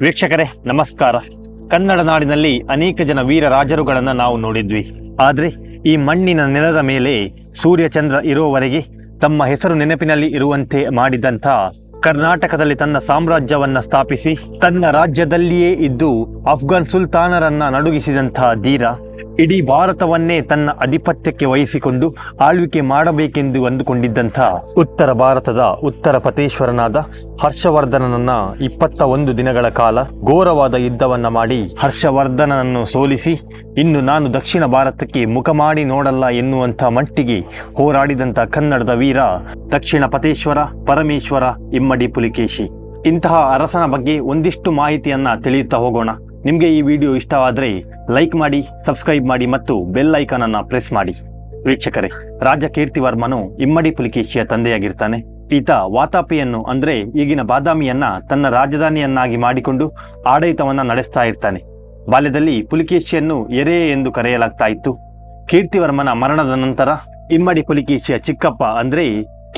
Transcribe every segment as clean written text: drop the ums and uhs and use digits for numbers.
ವೀಕ್ಷಕರೇ ನಮಸ್ಕಾರ. ಕನ್ನಡ ನಾಡಿನಲ್ಲಿ ಅನೇಕ ಜನ ವೀರ ರಾಜರುಗಳನ್ನು ನಾವು ನೋಡಿದ್ವಿ. ಆದರೆ ಈ ಮಣ್ಣಿನ ನೆಲದ ಮೇಲೆ ಸೂರ್ಯಚಂದ್ರ ಇರುವವರೆಗೆ ತಮ್ಮ ಹೆಸರು ನೆನಪಿನಲ್ಲಿ ಇರುವಂತೆ ಮಾಡಿದಂಥ, ಕರ್ನಾಟಕದಲ್ಲಿ ತನ್ನ ಸಾಮ್ರಾಜ್ಯವನ್ನ ಸ್ಥಾಪಿಸಿ ತನ್ನ ರಾಜ್ಯದಲ್ಲಿಯೇ ಇದ್ದು ಅಫ್ಘಾನ್ ಸುಲ್ತಾನರನ್ನ ನಡುಗಿಸಿದಂಥ ಧೀರ, ಇಡೀ ಭಾರತವನ್ನೇ ತನ್ನ ಆಧಿಪತ್ಯಕ್ಕೆ ವಹಿಸಿಕೊಂಡು ಆಳ್ವಿಕೆ ಮಾಡಬೇಕೆಂದು ಅಂದುಕೊಂಡಿದ್ದಂಥ ಉತ್ತರ ಭಾರತದ ಉತ್ತರ ಪ್ರತೇಶ್ವರನಾದ ಹರ್ಷವರ್ಧನನನ್ನ 21 ದಿನಗಳ ಕಾಲ ಘೋರವಾದ ಯುದ್ಧವನ್ನ ಮಾಡಿ ಹರ್ಷವರ್ಧನನನ್ನು ಸೋಲಿಸಿ, ಇನ್ನು ನಾನು ದಕ್ಷಿಣ ಭಾರತಕ್ಕೆ ಮುಖ ಮಾಡಿ ನೋಡಲ್ಲ ಎನ್ನುವಂಥ ಮಟ್ಟಿಗೆ ಹೋರಾಡಿದಂಥ ಕನ್ನಡದ ವೀರ ದಕ್ಷಿಣ ಪ್ರತೇಶ್ವರ ಪರಮೇಶ್ವರ ಇಮ್ಮಡಿ ಪುಲಿಕೇಶಿ. ಇಂತಹ ಅರಸನ ಬಗ್ಗೆ ಒಂದಿಷ್ಟು ಮಾಹಿತಿಯನ್ನ ತಿಳಿಯುತ್ತಾ ಹೋಗೋಣ. ನಿಮಗೆ ಈ ವಿಡಿಯೋ ಇಷ್ಟವಾದರೆ ಲೈಕ್ ಮಾಡಿ, ಸಬ್ಸ್ಕ್ರೈಬ್ ಮಾಡಿ ಮತ್ತು ಬೆಲ್ ಐಕಾನ್ ಅನ್ನ ಪ್ರೆಸ್ ಮಾಡಿ. ವೀಕ್ಷಕರೇ, ರಾಜ ಕೀರ್ತಿವರ್ಮನು ಇಮ್ಮಡಿ ಪುಲಿಕೇಶಿಯ ತಂದೆಯಾಗಿರ್ತಾನೆ. ಈತ ವಾತಾಪಿಯನ್ನು ಅಂದ್ರೆ ಈಗಿನ ಬಾದಾಮಿಯನ್ನ ತನ್ನ ರಾಜಧಾನಿಯನ್ನಾಗಿ ಮಾಡಿಕೊಂಡು ಆಡಳಿತವನ್ನ ನಡೆಸ್ತಾ ಇರ್ತಾನೆ. ಬಾಲ್ಯದಲ್ಲಿ ಪುಲಿಕೇಶಿಯನ್ನು ಎರೆ ಎಂದು ಕರೆಯಲಾಗ್ತಾ ಇತ್ತು. ಕೀರ್ತಿವರ್ಮನ ಮರಣದ ನಂತರ ಇಮ್ಮಡಿ ಪುಲಿಕೇಶಿಯ ಚಿಕ್ಕಪ್ಪ ಅಂದ್ರೆ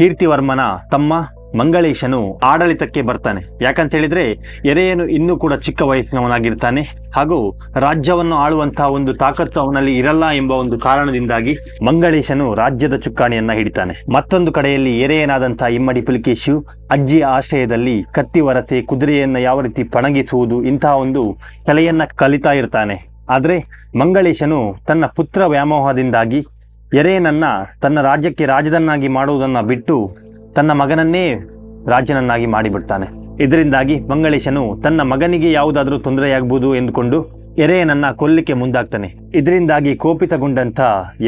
ಕೀರ್ತಿವರ್ಮನ ತಮ್ಮ ಮಂಗಳೇಶನು ಆಡಳಿತಕ್ಕೆ ಬರ್ತಾನೆ. ಯಾಕಂತ ಹೇಳಿದ್ರೆ ಎರೆಯನು ಇನ್ನೂ ಕೂಡ ಚಿಕ್ಕ ವಯಸ್ಸಿನವನಾಗಿರ್ತಾನೆ ಹಾಗೂ ರಾಜ್ಯವನ್ನು ಆಳುವಂತಹ ಒಂದು ತಾಕತ್ತು ಅವನಲ್ಲಿ ಇರಲ್ಲ ಎಂಬ ಒಂದು ಕಾರಣದಿಂದಾಗಿ ಮಂಗಳೇಶನು ರಾಜ್ಯದ ಚುಕ್ಕಾಣಿಯನ್ನ ಹಿಡಿತಾನೆ. ಮತ್ತೊಂದು ಕಡೆಯಲ್ಲಿ ಎರೆಯನಾದಂತಹ ಇಮ್ಮಡಿ ಪುಲಿಕೇಶಿಯು ಅಜ್ಜಿಯ ಆಶ್ರಯದಲ್ಲಿ ಕತ್ತಿ ವರಸೆ, ಕುದುರೆಯನ್ನ ಯಾವ ರೀತಿ ಪಣಗಿಸುವುದು ಇಂತಹ ಒಂದು ಕಲೆಯನ್ನ ಕಲಿತಾ ಇರ್ತಾನೆ. ಆದ್ರೆ ಮಂಗಳೇಶನು ತನ್ನ ಪುತ್ರ ವ್ಯಾಮೋಹದಿಂದಾಗಿ ಎರೆಯನನ್ನ ತನ್ನ ರಾಜ್ಯಕ್ಕೆ ರಾಜದನ್ನಾಗಿ ಮಾಡುವುದನ್ನ ಬಿಟ್ಟು ತನ್ನ ಮಗನನ್ನೇ ರಾಜನನ್ನಾಗಿ ಮಾಡಿಬಿಡ್ತಾನೆ. ಇದರಿಂದಾಗಿ ಮಂಗಳೇಶನು ತನ್ನ ಮಗನಿಗೆ ಯಾವುದಾದ್ರೂ ತೊಂದರೆಯಾಗಬಹುದು ಎಂದುಕೊಂಡು ಎರೆಯನನ್ನ ಕೊಲ್ಲಿಕ್ಕೆ ಮುಂದಾಗ್ತಾನೆ. ಇದರಿಂದಾಗಿ ಕೋಪಿತಗೊಂಡಂಥ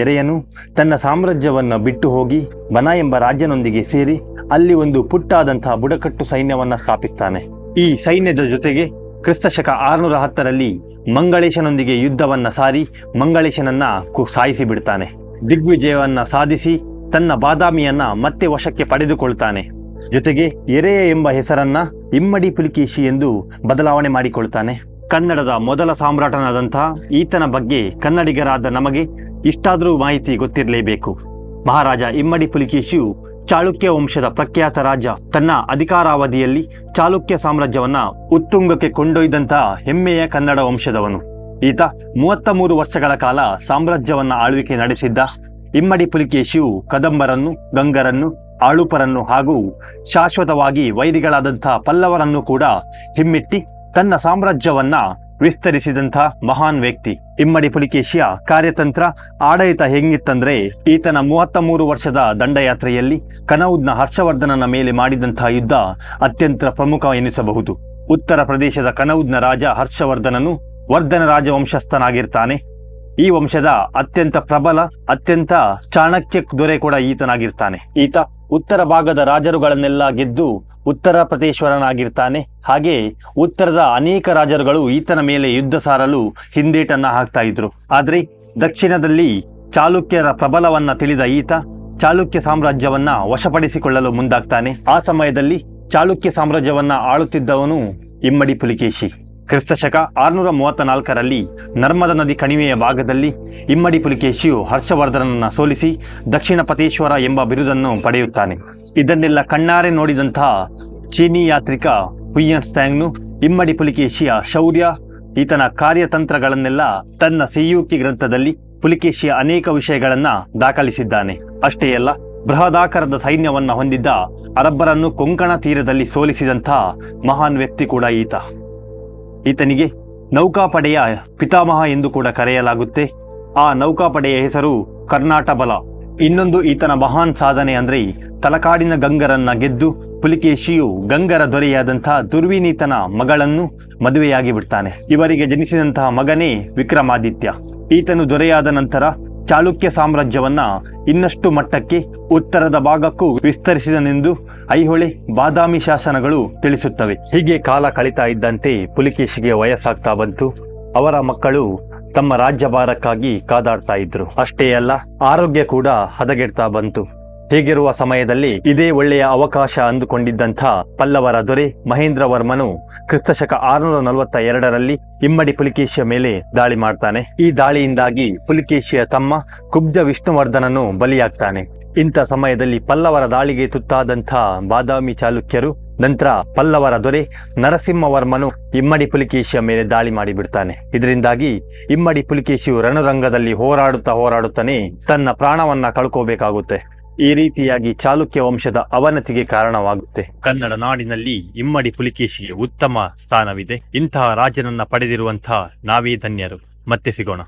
ಎರೆಯನು ತನ್ನ ಸಾಮ್ರಾಜ್ಯವನ್ನು ಬಿಟ್ಟು ಹೋಗಿ ಬನ ಎಂಬ ರಾಜ್ಯನೊಂದಿಗೆ ಸೇರಿ ಅಲ್ಲಿ ಒಂದು ಪುಟ್ಟಾದಂತಹ ಬುಡಕಟ್ಟು ಸೈನ್ಯವನ್ನ ಸ್ಥಾಪಿಸ್ತಾನೆ. ಈ ಸೈನ್ಯದ ಜೊತೆಗೆ ಕ್ರಿಸ್ತಶಕ 610ರಲ್ಲಿ ಮಂಗಳೇಶನೊಂದಿಗೆ ಯುದ್ಧವನ್ನ ಸಾರಿ ಮಂಗಳೇಶನನ್ನ ಸಾಯಿಸಿ ಬಿಡ್ತಾನೆ. ದಿಗ್ವಿಜಯವನ್ನ ಸಾಧಿಸಿ ತನ್ನ ಬಾದಾಮಿಯನ್ನ ಮತ್ತೆ ವಶಕ್ಕೆ ಪಡೆದುಕೊಳ್ತಾನೆ. ಜೊತೆಗೆ ಎರೆಯ ಎಂಬ ಹೆಸರನ್ನ ಇಮ್ಮಡಿ ಪುಲಿಕೇಶಿ ಎಂದು ಬದಲಾವಣೆ ಮಾಡಿಕೊಳ್ತಾನೆ. ಕನ್ನಡದ ಮೊದಲ ಸಾಮ್ರಾಟನಾದಂತಹ ಈತನ ಬಗ್ಗೆ ಕನ್ನಡಿಗರಾದ ನಮಗೆ ಇಷ್ಟಾದರೂ ಮಾಹಿತಿ ಗೊತ್ತಿರಲೇಬೇಕು. ಮಹಾರಾಜ ಇಮ್ಮಡಿ ಪುಲಿಕೇಶಿಯು ಚಾಳುಕ್ಯ ವಂಶದ ಪ್ರಖ್ಯಾತ ರಾಜ. ತನ್ನ ಅಧಿಕಾರಾವಧಿಯಲ್ಲಿ ಚಾಲುಕ್ಯ ಸಾಮ್ರಾಜ್ಯವನ್ನ ಉತ್ತುಂಗಕ್ಕೆ ಕೊಂಡೊಯ್ದಂತಹ ಹೆಮ್ಮೆಯ ಕನ್ನಡ ವಂಶದವನು. ಈತ 33 ವರ್ಷಗಳ ಕಾಲ ಸಾಮ್ರಾಜ್ಯವನ್ನ ಆಳ್ವಿಕೆ ನಡೆಸಿದ್ದ. ಇಮ್ಮಡಿ ಪುಲಿಕೇಶಿಯು ಕದಂಬರನ್ನು, ಗಂಗರನ್ನು, ಆಳುಪರನ್ನು ಹಾಗೂ ಶಾಶ್ವತವಾಗಿ ವೈರಿಗಳಾದಂಥ ಪಲ್ಲವರನ್ನು ಕೂಡ ಹಿಮ್ಮೆಟ್ಟಿ ತನ್ನ ಸಾಮ್ರಾಜ್ಯವನ್ನ ವಿಸ್ತರಿಸಿದಂಥ ಮಹಾನ್ ವ್ಯಕ್ತಿ. ಇಮ್ಮಡಿ ಪುಲಿಕೇಶಿಯ ಕಾರ್ಯತಂತ್ರ, ಆಡಳಿತ ಹೆಂಗಿತ್ತಂದ್ರೆ ಈತನ 33 ವರ್ಷದ ದಂಡಯಾತ್ರೆಯಲ್ಲಿ ಕನೌಜ್ನ ಹರ್ಷವರ್ಧನನ ಮೇಲೆ ಮಾಡಿದಂಥ ಯುದ್ಧ ಅತ್ಯಂತ ಪ್ರಮುಖ ಎನಿಸಬಹುದು. ಉತ್ತರ ಪ್ರದೇಶದ ಕನೌಜ್ನ ರಾಜ ಹರ್ಷವರ್ಧನನು ವರ್ಧನ ರಾಜವಂಶಸ್ಥನಾಗಿರ್ತಾನೆ. ಈ ವಂಶದ ಅತ್ಯಂತ ಪ್ರಬಲ, ಅತ್ಯಂತ ಚಾಣಕ್ಯ ದೊರೆ ಕೂಡ ಈತನಾಗಿರ್ತಾನೆ. ಈತ ಉತ್ತರ ಭಾಗದ ರಾಜರುಗಳನ್ನೆಲ್ಲ ಗೆದ್ದು ಉತ್ತರ ಪ್ರತೇಶ್ವರನಾಗಿರ್ತಾನೆ. ಹಾಗೆ ಉತ್ತರದ ಅನೇಕ ರಾಜರುಗಳು ಈತನ ಮೇಲೆ ಯುದ್ಧ ಸಾರಲು ಹಿಂದೇಟನ್ನ ಹಾಕ್ತಾ ಇದ್ರು. ಆದ್ರೆ ದಕ್ಷಿಣದಲ್ಲಿ ಚಾಲುಕ್ಯರ ಪ್ರಬಲವನ್ನ ತಿಳಿದ ಈತ ಚಾಲುಕ್ಯ ಸಾಮ್ರಾಜ್ಯವನ್ನ ವಶಪಡಿಸಿಕೊಳ್ಳಲು ಮುಂದಾಗ್ತಾನೆ. ಆ ಸಮಯದಲ್ಲಿ ಚಾಲುಕ್ಯ ಸಾಮ್ರಾಜ್ಯವನ್ನ ಆಳುತ್ತಿದ್ದವನು ಇಮ್ಮಡಿ ಪುಲಿಕೇಶಿ. ಕ್ರಿಸ್ತಶಕ 634ರಲ್ಲಿ ನರ್ಮದಾ ನದಿ ಕಣಿವೆಯ ಭಾಗದಲ್ಲಿ ಇಮ್ಮಡಿ ಪುಲಿಕೇಶಿಯು ಹರ್ಷವರ್ಧನನ್ನ ಸೋಲಿಸಿ ದಕ್ಷಿಣ ಪ್ರತೇಶ್ವರ ಎಂಬ ಬಿರುದನ್ನು ಪಡೆಯುತ್ತಾನೆ. ಇದನ್ನೆಲ್ಲ ಕಣ್ಣಾರೆ ನೋಡಿದಂತಹ ಚೀನಿ ಯಾತ್ರಿಕ ಹುಯ್ಯನ್ ಸ್ಟ್ಯಾಂಗ್ನು ಇಮ್ಮಡಿ ಪುಲಿಕೇಶಿಯ ಶೌರ್ಯ, ಈತನ ಕಾರ್ಯತಂತ್ರಗಳನ್ನೆಲ್ಲ ತನ್ನ ಸಿಯುಕಿ ಗ್ರಂಥದಲ್ಲಿ ಪುಲಿಕೇಶಿಯ ಅನೇಕ ವಿಷಯಗಳನ್ನ ದಾಖಲಿಸಿದ್ದಾನೆ. ಅಷ್ಟೇ ಅಲ್ಲ, ಬೃಹದಾಕಾರದ ಸೈನ್ಯವನ್ನ ಹೊಂದಿದ್ದ ಅರಬ್ಬರನ್ನು ಕೊಂಕಣ ತೀರದಲ್ಲಿ ಸೋಲಿಸಿದಂಥ ಮಹಾನ್ ವ್ಯಕ್ತಿ ಕೂಡ ಈತ. ಈತನಿಗೆ ನೌಕಾಪಡೆಯ ಪಿತಾಮಹ ಎಂದು ಕೂಡ ಕರೆಯಲಾಗುತ್ತೆ. ಆ ನೌಕಾಪಡೆಯ ಹೆಸರು ಕರ್ನಾಟ ಬಲ. ಇನ್ನೊಂದು ಈತನ ಮಹಾನ್ ಸಾಧನೆ ಅಂದ್ರೆ ತಲಕಾಡಿನ ಗಂಗರನ್ನ ಗೆದ್ದು ಪುಲಿಕೇಶಿಯು ಗಂಗರ ದೊರೆಯಾದಂಥ ದುರ್ವಿನೀತನ ಮಗಳನ್ನು ಮದುವೆಯಾಗಿ ಬಿಡ್ತಾನೆ. ಇವರಿಗೆ ಜನಿಸಿದಂತಹ ಮಗನೇ ವಿಕ್ರಮಾದಿತ್ಯ. ಈತನು ದೊರೆಯಾದ ನಂತರ ಚಾಲುಕ್ಯ ಸಾಮ್ರಾಜ್ಯವನ್ನ ಇನ್ನಷ್ಟು ಮಟ್ಟಕ್ಕೆ ಉತ್ತರದ ಭಾಗಕ್ಕೂ ವಿಸ್ತರಿಸಿದನೆಂದು ಐಹೊಳೆ, ಬಾದಾಮಿ ಶಾಸನಗಳು ತಿಳಿಸುತ್ತವೆ. ಹೀಗೆ ಕಾಲ ಕಳೀತಾ ಇದ್ದಂತೆ ಪುಲಿಕೇಶಿಗೆ ವಯಸ್ಸಾಗ್ತಾ ಬಂತು. ಅವರ ಮಕ್ಕಳು ತಮ್ಮ ರಾಜ್ಯಭಾರಕ್ಕಾಗಿ ಕಾದಾಡ್ತಾ ಇದ್ರು. ಅಷ್ಟೇ ಅಲ್ಲ, ಆರೋಗ್ಯ ಕೂಡ ಹದಗೆಡ್ತಾ ಬಂತು. ಹೀಗಿರುವ ಸಮಯದಲ್ಲಿ ಇದೇ ಒಳ್ಳೆಯ ಅವಕಾಶ ಅಂದುಕೊಂಡಿದ್ದಂಥ ಪಲ್ಲವರ ದೊರೆ ಮಹೇಂದ್ರವರ್ಮನು ಕ್ರಿಸ್ತಶಕ 642ರಲ್ಲಿ ಇಮ್ಮಡಿ ಪುಲಿಕೇಶಿಯ ಮೇಲೆ ದಾಳಿ ಮಾಡ್ತಾನೆ. ಈ ದಾಳಿಯಿಂದಾಗಿ ಪುಲಿಕೇಶಿಯ ತಮ್ಮ ಕುಬ್ಜ ವಿಷ್ಣುವರ್ಧನನು ಬಲಿಯಾಗ್ತಾನೆ. ಇಂಥ ಸಮಯದಲ್ಲಿ ಪಲ್ಲವರ ದಾಳಿಗೆ ತುತ್ತಾದಂಥ ಬಾದಾಮಿ ಚಾಲುಕ್ಯರು ನಂತರ ಪಲ್ಲವರ ದೊರೆ ನರಸಿಂಹವರ್ಮನು ಇಮ್ಮಡಿ ಪುಲಿಕೇಶಿಯ ಮೇಲೆ ದಾಳಿ ಮಾಡಿಬಿಡ್ತಾನೆ. ಇದರಿಂದಾಗಿ ಇಮ್ಮಡಿ ಪುಲಿಕೇಶಿಯು ರಣರಂಗದಲ್ಲಿ ಹೋರಾಡುತ್ತಾನೆ ತನ್ನ ಪ್ರಾಣವನ್ನ ಕಳ್ಕೋಬೇಕಾಗುತ್ತೆ. ಈ ರೀತಿಯಾಗಿ ಚಾಲುಕ್ಯ ವಂಶದ ಅವನತಿಗೆ ಕಾರಣವಾಗುತ್ತೆ. ಕನ್ನಡ ನಾಡಿನಲ್ಲಿ ಇಮ್ಮಡಿ ಪುಲಿಕೇಶಿಗೆ ಉತ್ತಮ ಸ್ಥಾನವಿದೆ. ಇಂತಹ ರಾಜನನ್ನ ಪಡೆದಿರುವಂತಹ ನಾವೇ ಧನ್ಯರು. ಮತ್ತೆ ಸಿಗೋಣ.